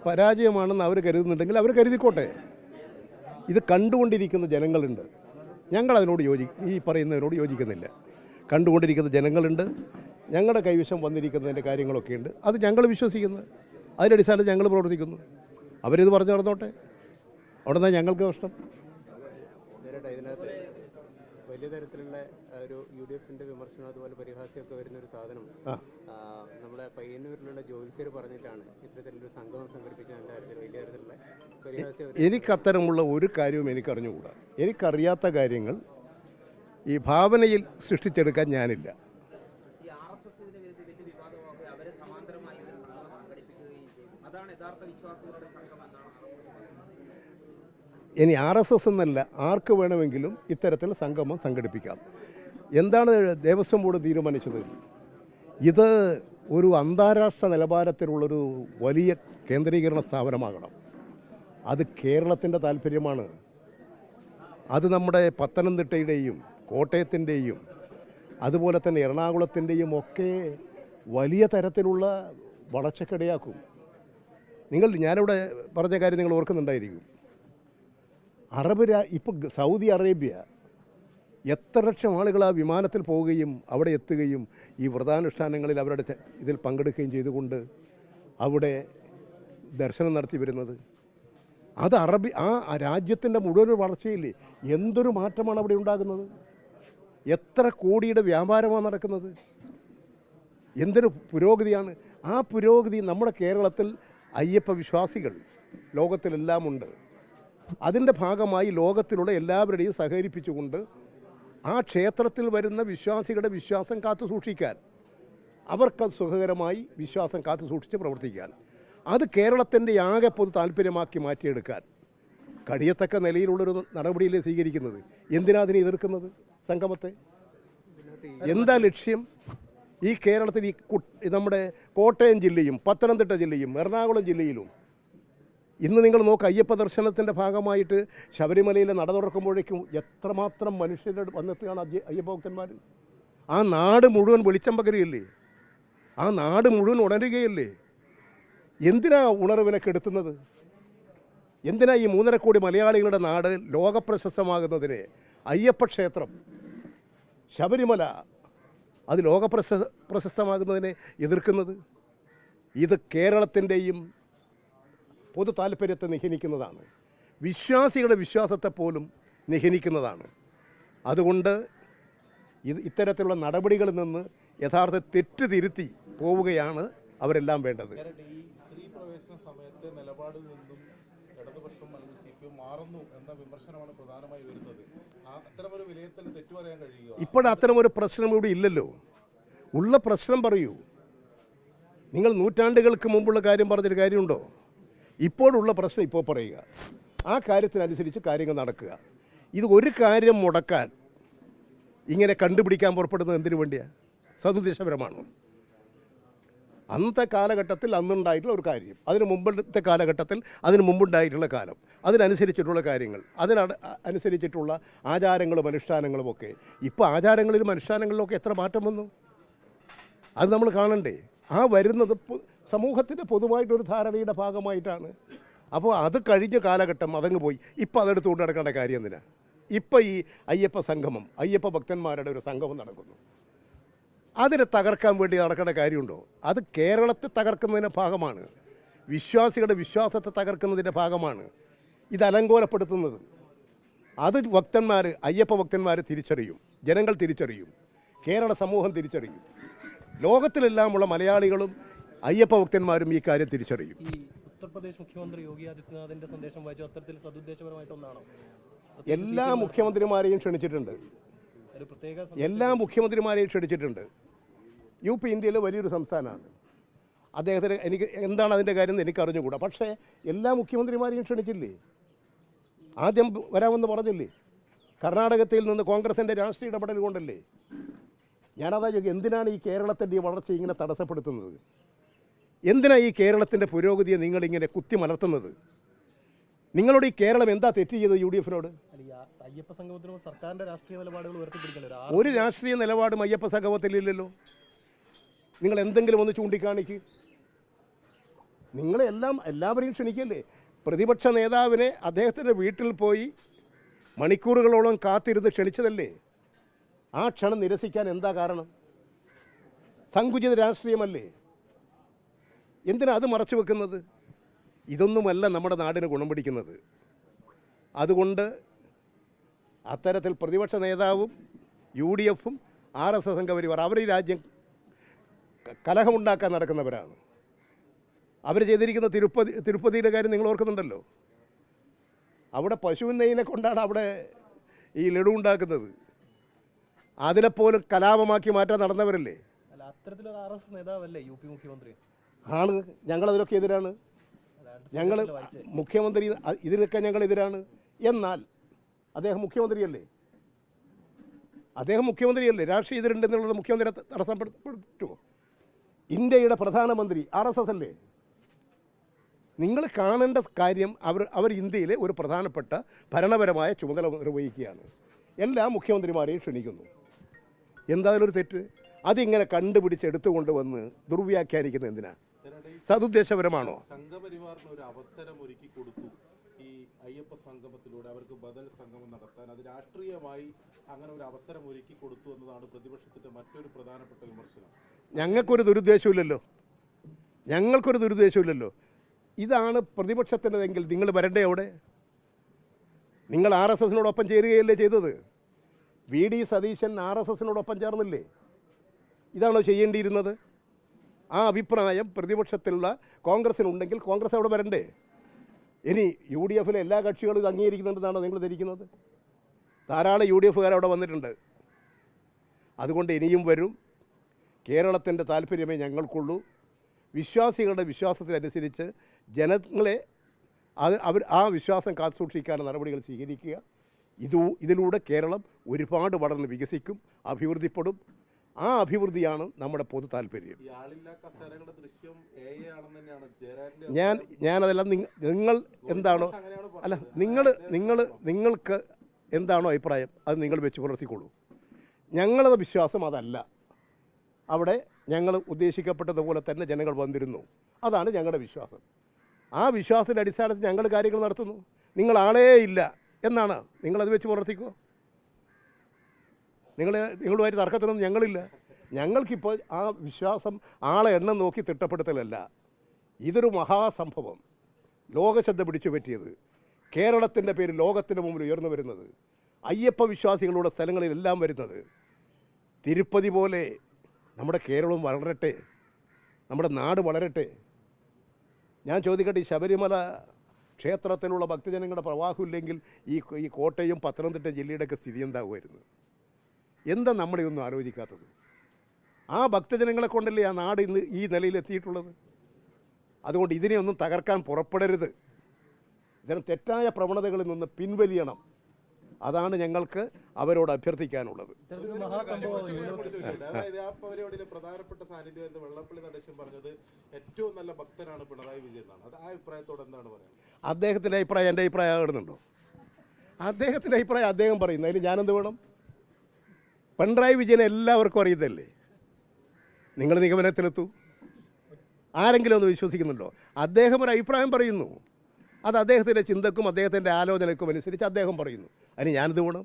പരാജയമാണെന്ന് അവർ കരുതുന്നുണ്ടെങ്കിൽ അവർ കരുതിക്കോട്ടെ. ഇത് കണ്ടുകൊണ്ടിരിക്കുന്ന ജനങ്ങളുണ്ട്. ഞങ്ങളതിനോട് ഈ പറയുന്നതിനോട് യോജിക്കുന്നില്ല. കണ്ടുകൊണ്ടിരിക്കുന്ന ജനങ്ങളുണ്ട്. ഞങ്ങളുടെ കൈവശം വന്നിരിക്കുന്നതിൻ്റെ കാര്യങ്ങളൊക്കെയുണ്ട്. അത് ഞങ്ങൾ വിശ്വസിക്കുന്നു. അതിൻ്റെ അടിസ്ഥാനത്തിൽ ഞങ്ങൾ പ്രവർത്തിക്കുന്നു. അവരിത് പറഞ്ഞു നടന്നോട്ടെ. അവിടെ നിന്നാണ് ഞങ്ങൾക്ക് നഷ്ടം. ഇതിനകത്ത് വലിയ തരത്തിലുള്ള ഒരു UDFന്റെ വിമർശനം അതുപോലെ പരിഹാസ്യമൊക്കെ വരുന്നൊരു സാധനം നമ്മുടെ പയ്യന്നൂരിലുള്ള ജോത്സ്യർ പറഞ്ഞിട്ടാണ് ഇത്തരത്തിലൊരു സംഗമം സംഘടിപ്പിച്ചതിൻ്റെ കാര്യത്തിൽ വലിയ തരത്തിലുള്ള പരിഹാസ്യം. എനിക്കത്തരമുള്ള ഒരു കാര്യവും എനിക്കറിഞ്ഞുകൂടാ. എനിക്കറിയാത്ത കാര്യങ്ങൾ ഈ ഭാവനയിൽ സൃഷ്ടിച്ചെടുക്കാൻ ഞാനില്ല. ഇനി RSS എന്നല്ല, ആർക്ക് വേണമെങ്കിലും ഇത്തരത്തിൽ സംഗമം സംഘടിപ്പിക്കാം. എന്താണ് ദേവസ്വം ബോർഡ് തീരുമാനിച്ചത്? ഇത് ഒരു അന്താരാഷ്ട്ര നിലവാരത്തിലുള്ളൊരു വലിയ കേന്ദ്രീകരണ സ്ഥാപനമാകണം. അത് കേരളത്തിൻ്റെ താല്പര്യമാണ്. അത് നമ്മുടെ പത്തനംതിട്ടയുടെയും കോട്ടയത്തിൻ്റെയും അതുപോലെ തന്നെ എറണാകുളത്തിൻ്റെയും ഒക്കെ വലിയ തരത്തിലുള്ള വളർച്ചക്കിടയാക്കും. ഞാനിവിടെ പറഞ്ഞ കാര്യം നിങ്ങൾ ഓർക്കുന്നുണ്ടായിരിക്കും. ഇപ്പോൾ സൗദി അറേബ്യ എത്ര ലക്ഷം ആളുകൾ ആ വിമാനത്തിൽ പോവുകയും അവിടെ എത്തുകയും ഈ വ്രതാനുഷ്ഠാനങ്ങളിൽ അവരുടെ ഇതിൽ പങ്കെടുക്കുകയും ചെയ്തുകൊണ്ട് അവിടെ ദർശനം നടത്തി വരുന്നത്. അത് ആ രാജ്യത്തിൻ്റെ മുഴുവൻ വളർച്ചയില്ലേ, എന്തൊരു മാറ്റമാണ് അവിടെ ഉണ്ടാകുന്നത്. എത്ര കോടിയുടെ വ്യാപാരമാണ് നടക്കുന്നത്. എന്തൊരു പുരോഗതിയാണ്. ആ പുരോഗതി നമ്മുടെ കേരളത്തിൽ അയ്യപ്പ വിശ്വാസികൾ ലോകത്തിലെല്ലാം ഉണ്ട്. അതിൻ്റെ ഭാഗമായി ലോകത്തിലുള്ള എല്ലാവരുടെയും സഹകരിപ്പിച്ചുകൊണ്ട് ആ ക്ഷേത്രത്തിൽ വരുന്ന വിശ്വാസികളുടെ വിശ്വാസം കാത്തു സൂക്ഷിക്കാൻ, അവർക്ക് സുഖകരമായി വിശ്വാസം കാത്തു സൂക്ഷിച്ച് പ്രവർത്തിക്കാൻ, അത് കേരളത്തിൻ്റെ ആകെ പൊതു താല്പര്യമാക്കി മാറ്റിയെടുക്കാൻ കഴിയത്തക്ക നിലയിലുള്ളൊരു നടപടിയിലേ സ്വീകരിക്കുന്നത്. എന്തിനാ അതിനെ എതിർക്കുന്നത്? സംഗമത്തെ എന്താ ലക്ഷ്യം? ഈ കേരളത്തിൽ നമ്മുടെ കോട്ടയം ജില്ലയും പത്തനംതിട്ട ജില്ലയും എറണാകുളം ജില്ലയിലും ഇന്ന് നിങ്ങൾ നോക്കുക, അയ്യപ്പ ദർശനത്തിൻ്റെ ഭാഗമായിട്ട് ശബരിമലയിലെ നട തുറക്കുമ്പോഴേക്കും എത്രമാത്രം മനുഷ്യരുടെ വന്നെത്തുകയാണ് അയ്യപ്പ ഭക്തന്മാർ. ആ നാട് മുഴുവൻ വെളിച്ചം പകരുകയല്ലേ, ആ നാട് മുഴുവൻ ഉണരുകയല്ലേ. എന്തിനാ ഉണർവിനെ കെടുത്തുന്നത്? എന്തിനാ ഈ 3.5 കോടി മലയാളികളുടെ നാട് ലോകപ്രശസ്തമാകുന്നതിനെ, അയ്യപ്പ ക്ഷേത്രം ശബരിമല അത് ലോകപ്രശസ്തമാകുന്നതിനെ എതിർക്കുന്നത്? ഇത് കേരളത്തിൻ്റെയും പൊതു താല്പര്യത്തെ നിഹനിക്കുന്നതാണ്. വിശ്വാസികളുടെ വിശ്വാസത്തെ പോലും നിഹനിക്കുന്നതാണ്. അതുകൊണ്ട് ഇത്തരത്തിലുള്ള നടപടികളിൽ നിന്ന് യഥാർത്ഥ തെറ്റ് തിരുത്തി പോവുകയാണ് അവരെല്ലാം വേണ്ടത്. ഈ സ്ത്രീ പ്രവേശന സമയത്ത് നിലപാടിൽ നിന്നും ഇടതുപക്ഷം അല്ലെങ്കിൽ CPM മാറുന്നു എന്ന വിമർശനമാണ് പ്രധാനമായി വരുന്നത്. അത്തരമൊരു വിലയിരുത്തൽ തെറ്റു പറയാൻ കഴിയുക? ഇപ്പോൾ അത്തരമൊരു പ്രശ്നം ഇവിടെ ഇല്ലല്ലോ. ഉള്ള പ്രശ്നം പറയൂ. നിങ്ങൾ നൂറ്റാണ്ടുകൾക്ക് മുമ്പുള്ള കാര്യം പറഞ്ഞൊരു കാര്യമുണ്ടോ? ഇപ്പോഴുള്ള പ്രശ്നം ഇപ്പോൾ പറയുക. ആ കാര്യത്തിനനുസരിച്ച് കാര്യങ്ങൾ നടക്കുക. ഇത് ഒരു കാര്യം മുടക്കാൻ ഇങ്ങനെ കണ്ടുപിടിക്കാൻ പുറപ്പെടുന്നത് എന്തിനു വേണ്ടിയാണ്? സതുദ്ദേശപരമാണോ? അന്നത്തെ കാലഘട്ടത്തിൽ അന്നുണ്ടായിട്ടുള്ള ഒരു കാര്യം, അതിന് മുമ്പത്തെ കാലഘട്ടത്തിൽ അതിന് മുമ്പുണ്ടായിട്ടുള്ള കാലം, അതിനനുസരിച്ചിട്ടുള്ള കാര്യങ്ങൾ, അതിനനുസരിച്ചിട്ടുള്ള ആചാരങ്ങളും അനുഷ്ഠാനങ്ങളും ഒക്കെ. ഇപ്പോൾ ആചാരങ്ങളിലും അനുഷ്ഠാനങ്ങളിലൊക്കെ എത്ര മാറ്റം വന്നു അത് നമ്മൾ കാണണ്ടേ? ആ വരുന്നത് സമൂഹത്തിൻ്റെ പൊതുവായിട്ടൊരു ധാരണയുടെ ഭാഗമായിട്ടാണ്. അപ്പോൾ അത് കഴിഞ്ഞ കാലഘട്ടം അതങ്ങ് പോയി. ഇപ്പോൾ അതെടുത്തുകൊണ്ട് നടക്കേണ്ട കാര്യം എന്തിനാ? ഇപ്പോൾ ഈ അയ്യപ്പ സംഗമം, അയ്യപ്പ ഭക്തന്മാരുടെ ഒരു സംഗമം നടക്കുന്നു. അതിനെ തകർക്കാൻ വേണ്ടി നടക്കേണ്ട കാര്യമുണ്ടോ? അത് കേരളത്തെ തകർക്കുന്നതിൻ്റെ ഭാഗമാണ്, വിശ്വാസികളുടെ വിശ്വാസത്തെ തകർക്കുന്നതിൻ്റെ ഭാഗമാണ് ഇത് അലങ്കോലപ്പെടുത്തുന്നത്. അത് അയ്യപ്പ ഭക്തന്മാർ തിരിച്ചറിയും, ജനങ്ങൾ തിരിച്ചറിയും, കേരള സമൂഹം തിരിച്ചറിയും, ലോകത്തിലെല്ലാമുള്ള മലയാളികളും അയ്യപ്പ ഭക്തന്മാരും ഈ കാര്യം തിരിച്ചറിയും. ഈ ഉത്തർപ്രദേശ് മുഖ്യമന്ത്രി യോഗി ആദിത്യനാഥിന്റെ സന്ദേശം വായിച്ചു അത്തരത്തിൽ സതുദ്ദേശപരമായിട്ടൊന്നാണോ? എല്ലാ മുഖ്യമന്ത്രിമാരെയും ക്ഷണിച്ചിട്ടുണ്ട്. എല്ലാ മുഖ്യമന്ത്രിമാരെയും ക്ഷണിച്ചിട്ടുണ്ട്. UP ഇന്ത്യയിലെ വലിയൊരു സംസ്ഥാനമാണ്. അദ്ദേഹത്തിന് എന്താണ് അതിൻ്റെ കാര്യം എനിക്ക് അറിഞ്ഞുകൂടാ. പക്ഷേ എല്ലാ മുഖ്യമന്ത്രിമാരെയും ക്ഷണിച്ചില്ലേ? ആദ്യം വരാമെന്ന് പറഞ്ഞില്ലേ? കർണാടകത്തിൽ നിന്ന് കോൺഗ്രസിൻ്റെ രാഷ്ട്രീയ ഇടപെടൽ കൊണ്ടല്ലേ? ഞാനതാ ചോദിക്കുക, എന്തിനാണ് ഈ കേരളത്തിൻ്റെ വളർച്ച ഇങ്ങനെ തടസ്സപ്പെടുത്തുന്നത്? എന്തിനാണ് ഈ കേരളത്തിൻ്റെ പുരോഗതിയെ നിങ്ങളിങ്ങനെ കുത്തി മലർത്തുന്നത്? നിങ്ങളോട് ഈ കേരളം എന്താ തെറ്റ് ചെയ്തത് UDFനോട്? അയ്യപ്പ സംഗമത്തിനോട് സർക്കാരിൻ്റെ രാഷ്ട്രീയ നിലപാടുകൾ ഉയർത്തിപ്പിടിക്കല്ലോ. ഒരു രാഷ്ട്രീയ നിലപാടും അയ്യപ്പ സംഗമത്തിലില്ലല്ലോ. നിങ്ങൾ എന്തെങ്കിലും ഒന്ന് ചൂണ്ടിക്കാണിക്ക്. നിങ്ങളെല്ലാം എല്ലാവരെയും ക്ഷണിക്കല്ലേ? പ്രതിപക്ഷ നേതാവിനെ അദ്ദേഹത്തിൻ്റെ വീട്ടിൽ പോയി മണിക്കൂറുകളോളം കാത്തിരുന്ന് ക്ഷണിച്ചതല്ലേ? ആ ക്ഷണം നിരസിക്കാൻ എന്താ കാരണം? സങ്കുചിത രാഷ്ട്രീയമല്ലേ? എന്തിനാ അത് മറച്ചു വെക്കുന്നത്? ഇതൊന്നുമല്ല നമ്മുടെ നാടിന് ഗുണം പിടിക്കുന്നത്. അതുകൊണ്ട് അത്തരത്തിൽ പ്രതിപക്ഷ നേതാവും UDF-ഉം RSS സംഘപരിവാർ അവർ ഈ രാജ്യം കലഹമുണ്ടാക്കാൻ നടക്കുന്നവരാണ്. അവർ ചെയ്തിരിക്കുന്ന തിരുപ്പതിയുടെ കാര്യം നിങ്ങൾ ഓർക്കുന്നുണ്ടല്ലോ. അവിടെ പശുവിൻ നെയ്യിനെ കൊണ്ടാണ് അവിടെ ഈ ലഡു ഉണ്ടാക്കുന്നത്. അതിനെപ്പോലും കലാപമാക്കി മാറ്റാൻ നടന്നവരല്ലേ? അല്ല, അത്തരത്തിലൊരു RSS നേതാവല്ലേ UP മുഖ്യമന്ത്രി? ആണ്. ഞങ്ങളതിലൊക്കെ എതിരാണ്. ഞങ്ങൾ മുഖ്യമന്ത്രി ഇതിനൊക്കെ ഞങ്ങൾ എതിരാണ്. എന്നാൽ അദ്ദേഹം മുഖ്യമന്ത്രിയല്ലേ? രാഷ്ട്രീയ എതിരുണ്ടെന്നുള്ളത് മുഖ്യമന്ത്രി തടസ്സപ്പെടുത്തുമോ? ഇന്ത്യയുടെ പ്രധാനമന്ത്രി RSS അല്ലേ? നിങ്ങൾ കാണേണ്ട കാര്യം അവർ ഇന്ത്യയിലെ ഒരു പ്രധാനപ്പെട്ട ഭരണപരമായ ചുമതല നിർവഹിക്കുകയാണ്. എല്ലാ മുഖ്യമന്ത്രിമാരെയും ക്ഷണിക്കുന്നു. എന്താ അതിലൊരു തെറ്റ്? അതിങ്ങനെ കണ്ടുപിടിച്ചെടുത്തുകൊണ്ട് വന്ന് ദുർവ്യാഖ്യാനിക്കുന്നത് എന്തിനാ? സതുദ്ദേശപരമാണോ? സംഘപരിവാറിന് ഒരു അവസരം ഒരുക്കി കൊടുത്തു ഈ അയ്യപ്പ സംഗമത്തിലൂടെ അവർക്ക് ബദൽ സംഗമം നടത്താൻ. അത് രാഷ്ട്രീയമായി അങ്ങനെ ഒരു അവസരം ഒരുക്കി കൊടുത്തു എന്നതാണ് പ്രതിപക്ഷത്തിന്റെ മറ്റൊരു പ്രധാനപ്പെട്ട വിമർശനം. ഞങ്ങൾക്കൊരു ദുരുദ്ദേശമില്ലല്ലോ. ഇതാണ് പ്രതിപക്ഷത്തിൻ്റെതെങ്കിൽ നിങ്ങൾ വരണ്ടേ അവിടെ? നിങ്ങൾ RSSനോടൊപ്പം ചേരുകയല്ലേ ചെയ്തത്? VD സതീശൻ RSSനോടൊപ്പം ചേർന്നില്ലേ? ഇതാണോ ചെയ്യേണ്ടിയിരുന്നത്? ആ അഭിപ്രായം പ്രതിപക്ഷത്തിലുള്ള കോൺഗ്രസിനുണ്ടെങ്കിൽ കോൺഗ്രസ് അവിടെ വരണ്ടേ? ഇനി UDF-ലെ എല്ലാ കക്ഷികളും ഇത് അംഗീകരിക്കുന്നുണ്ടെന്നാണോ നിങ്ങൾ ധരിക്കുന്നത്? ധാരാളം UDF-കാർ അവിടെ വന്നിട്ടുണ്ട്. അതുകൊണ്ട് ഇനിയും വരും. കേരളത്തിൻ്റെ താല്പര്യമേ ഞങ്ങൾക്കുള്ളൂ. വിശ്വാസികളുടെ വിശ്വാസത്തിനനുസരിച്ച് ജനങ്ങളെ അവർ ആ വിശ്വാസം കാത്തുസൂക്ഷിക്കാനുള്ള നടപടികൾ സ്വീകരിക്കുക. ഇതിലൂടെ കേരളം ഒരുപാട് വളർന്ന് വികസിക്കും, അഭിവൃദ്ധിപ്പെടും. ആ അഭിവൃദ്ധിയാണ് നമ്മുടെ പൊതു താല്പര്യം. ഞാനതെല്ലാം നിങ്ങൾ എന്താണോ അല്ല നിങ്ങൾക്ക് എന്താണോ അഭിപ്രായം അത് നിങ്ങൾ വെച്ച് പുലർത്തിക്കോളൂ. ഞങ്ങളുടെ വിശ്വാസം അതല്ല. അവിടെ ഞങ്ങൾ ഉദ്ദേശിക്കപ്പെട്ടതുപോലെ തന്നെ ജനങ്ങൾ വന്നിരുന്നു. അതാണ് ഞങ്ങളുടെ വിശ്വാസം. ആ വിശ്വാസത്തിൻ്റെ അടിസ്ഥാനത്തിൽ ഞങ്ങൾ കാര്യങ്ങൾ നടത്തുന്നു. നിങ്ങൾ ആളേ ഇല്ല എന്നാണ്. നിങ്ങളത് വെച്ച് പുലർത്തിക്കോ. നിങ്ങളുമായിട്ട് തർക്കത്തിനൊന്നും ഞങ്ങളില്ല. ഞങ്ങൾക്കിപ്പോൾ ആ വിശ്വാസം ആളെ എണ്ണം നോക്കി തിട്ടപ്പെടുത്തലല്ല. ഇതൊരു മഹാസംഭവം, ലോകശ്രദ്ധ പിടിച്ചു പറ്റിയത്, കേരളത്തിൻ്റെ പേര് ലോകത്തിന് മുമ്പിൽ ഉയർന്നു വരുന്നത്, അയ്യപ്പ വിശ്വാസികളുടെ സ്ഥലങ്ങളിലെല്ലാം വരുന്നത്. തിരുപ്പതി പോലെ നമ്മുടെ കേരളവും വളരട്ടെ, നമ്മുടെ നാട് വളരട്ടെ. ഞാൻ ചോദിക്കട്ടെ, ഈ ശബരിമല ക്ഷേത്രത്തിലുള്ള ഭക്തജനങ്ങളുടെ പ്രവാഹമില്ലെങ്കിൽ ഈ കോട്ടയം പത്തനംതിട്ട ജില്ലയുടെയൊക്കെ സ്ഥിതി എന്താകുമായിരുന്നു? എന്താ നമ്മളിതൊന്നും ആലോചിക്കാത്തത്? ആ ഭക്തജനങ്ങളെ കൊണ്ടല്ലേ ആ നാട് ഇന്ന് ഈ നിലയിലെത്തിയിട്ടുള്ളത്. അതുകൊണ്ട് ഇതിനെയൊന്നും തകർക്കാൻ പുറപ്പെടരുത്. ഇതിന് തെറ്റായ പ്രവണതകളിൽ നിന്ന് പിൻവലിയണം. അതാണ് ഞങ്ങൾക്ക് അവരോട് അഭ്യർത്ഥിക്കാനുള്ളത്. പ്രധാനപ്പെട്ട സാന്നിധ്യം വെള്ളപ്പള്ളി നടേശൻ പറഞ്ഞത് ഏറ്റവും നല്ല ഭക്തനാണ് പിണറായി വിജയൻ എന്നാണ്. അത് ആ അഭിപ്രായത്തോട് എന്താണ് പറയുന്നത്? അദ്ദേഹത്തിൻ്റെ അഭിപ്രായം എൻ്റെ അഭിപ്രായം ആകുന്നുണ്ടോ? അദ്ദേഹത്തിൻ്റെ അഭിപ്രായം അദ്ദേഹം പറയുന്നത്, അതിൽ ഞാനെന്ത് വേണം? പിണറായി വിജയനെ എല്ലാവർക്കും അറിയതല്ലേ. നിങ്ങൾ നിഗമനത്തിലെത്തൂ. ആരെങ്കിലും ഒന്ന് വിശ്വസിക്കുന്നുണ്ടോ? അദ്ദേഹം ഒരു അഭിപ്രായം പറയുന്നു. അത് അദ്ദേഹത്തിൻ്റെ ചിന്തക്കും അദ്ദേഹത്തിൻ്റെ ആലോചനയ്ക്കും അനുസരിച്ച് അദ്ദേഹം പറയുന്നു. അതിന് ഞാനെന്ത് വേണം?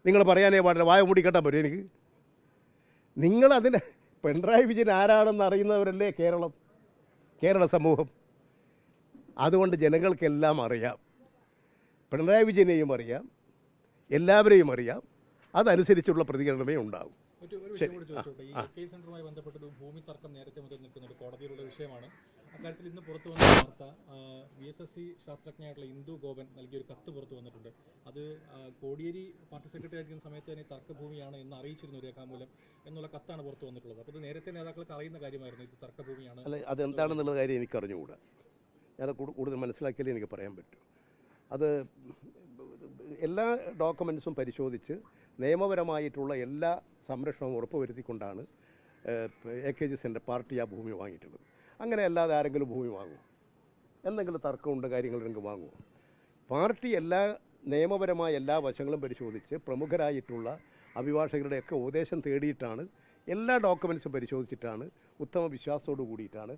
നിങ്ങൾ പറയാനേ പാടില്ല, വായ മൂടിക്കെട്ടാൻ പറ്റും എനിക്ക്. നിങ്ങളതിന് പിണറായി വിജയൻ ആരാണെന്ന് അറിയുന്നവരല്ലേ കേരള സമൂഹം. അതുകൊണ്ട് ജനങ്ങൾക്കെല്ലാം അറിയാം. പിണറായി വിജയനെയും അറിയാം, എല്ലാവരെയും അറിയാം. അതനുസരിച്ചുള്ള പ്രതികരണമേ ഉണ്ടാകും. സെന്ററുമായി ബന്ധപ്പെട്ട ഭൂമി തർക്കം നേരത്തെ മുതൽ നിൽക്കുന്ന കോടതിയിലുള്ള വിഷയമാണ്. അക്കാര്യത്തിൽ ഇന്ന് പുറത്തു വന്ന വാർത്ത, VSSC ശാസ്ത്രജ്ഞയായിട്ടുള്ള ഇന്ദു ഗോപൻ നൽകിയൊരു കത്ത് പുറത്തു വന്നിട്ടുണ്ട്. അത് കോടിയേരി പാർട്ടി സെക്രട്ടറി ആയിരിക്കുന്ന സമയത്ത് തന്നെ തർക്കഭൂമിയാണ് എന്ന് അറിയിച്ചിരുന്നു രേഖാമൂലം എന്നുള്ള കത്താണ് പുറത്തു വന്നിട്ടുള്ളത്. അപ്പോൾ ഇത് നേരത്തെ നേതാക്കൾക്ക് അറിയുന്ന കാര്യമായിരുന്നു, ഇത് തർക്കഭൂമിയാണ്. അല്ല, അതെന്താണെന്നുള്ള കാര്യം എനിക്ക് അറിഞ്ഞുകൂടാ. ഞാനത് കൂടുതൽ മനസ്സിലാക്കിയാലേ എനിക്ക് പറയാൻ പറ്റൂ. അത് എല്ലാ ഡോക്യുമെൻറ്റ്സും പരിശോധിച്ച് നിയമപരമായിട്ടുള്ള എല്ലാ സംരക്ഷണവും ഉറപ്പുവരുത്തിക്കൊണ്ടാണ് AKG സെൻ്റർ പാർട്ടി ആ ഭൂമി വാങ്ങിയിട്ടുള്ളത്. അങ്ങനെ അല്ലാതെ ആരെങ്കിലും ഭൂമി വാങ്ങുമോ? എന്തെങ്കിലും തർക്കമുണ്ട് കാര്യങ്ങളുണ്ടെങ്കിൽ വാങ്ങുമോ? പാർട്ടി നിയമപരമായ എല്ലാ വശങ്ങളും പരിശോധിച്ച് പ്രമുഖരായിട്ടുള്ള അഭിഭാഷകരുടെയൊക്കെ ഉപദേശം തേടിയിട്ടാണ് എല്ലാ ഡോക്യുമെൻസും പരിശോധിച്ചിട്ടാണ് ഉത്തമ വിശ്വാസത്തോടു കൂടിയിട്ടാണ്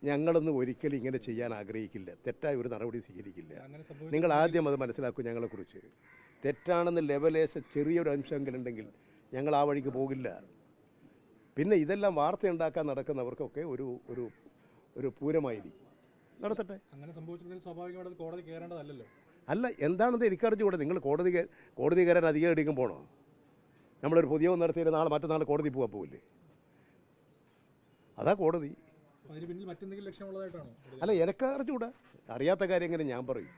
ഞങ്ങളൊന്നും ഒരിക്കലും ഇങ്ങനെ ചെയ്യാൻ ആഗ്രഹിക്കില്ല, തെറ്റായ ഒരു നടപടി സ്വീകരിക്കില്ല. അങ്ങനെ സംഭവിച്ചു നിങ്ങൾ ആദ്യം അത് മനസ്സിലാക്കൂ. ഞങ്ങളെക്കുറിച്ച് തെറ്റാണെന്ന് ലെവലേശം ചെറിയൊരു അംശമെങ്കിലും ഉണ്ടെങ്കിൽ ഞങ്ങൾ ആ വഴിക്ക് പോകില്ല. പിന്നെ ഇതെല്ലാം വാർത്തയുണ്ടാക്കാൻ നടക്കുന്നവർക്കൊക്കെ ഒരു പൂരമായിരിക്കും. നടത്തട്ടെ. അങ്ങനെ സംഭവിച്ചിട്ടുണ്ടെങ്കിൽ സ്വാഭാവികമായിട്ട് അത് കോടതി കയറേണ്ടതല്ലല്ലോ. അല്ല, എന്താണെന്ന് എനിക്കറിഞ്ഞുകൂടെ. നിങ്ങൾ കോടതി കയറാൻ അധികം ഇടിക്കും പോകണോ? നമ്മളൊരു പുതിയ നടത്തിയിട്ട് മറ്റന്നാൾ കോടതി പോകില്ലേ? അതാ കോടതി. അതിന് പിന്നിൽ മറ്റെന്തെങ്കിലും ലക്ഷ്യമുള്ളതായിട്ടാണോ? അല്ല, എനിക്ക് അറിഞ്ഞുകൂടാ. അറിയാത്ത കാര്യം എങ്ങനെ ഞാൻ പറയും?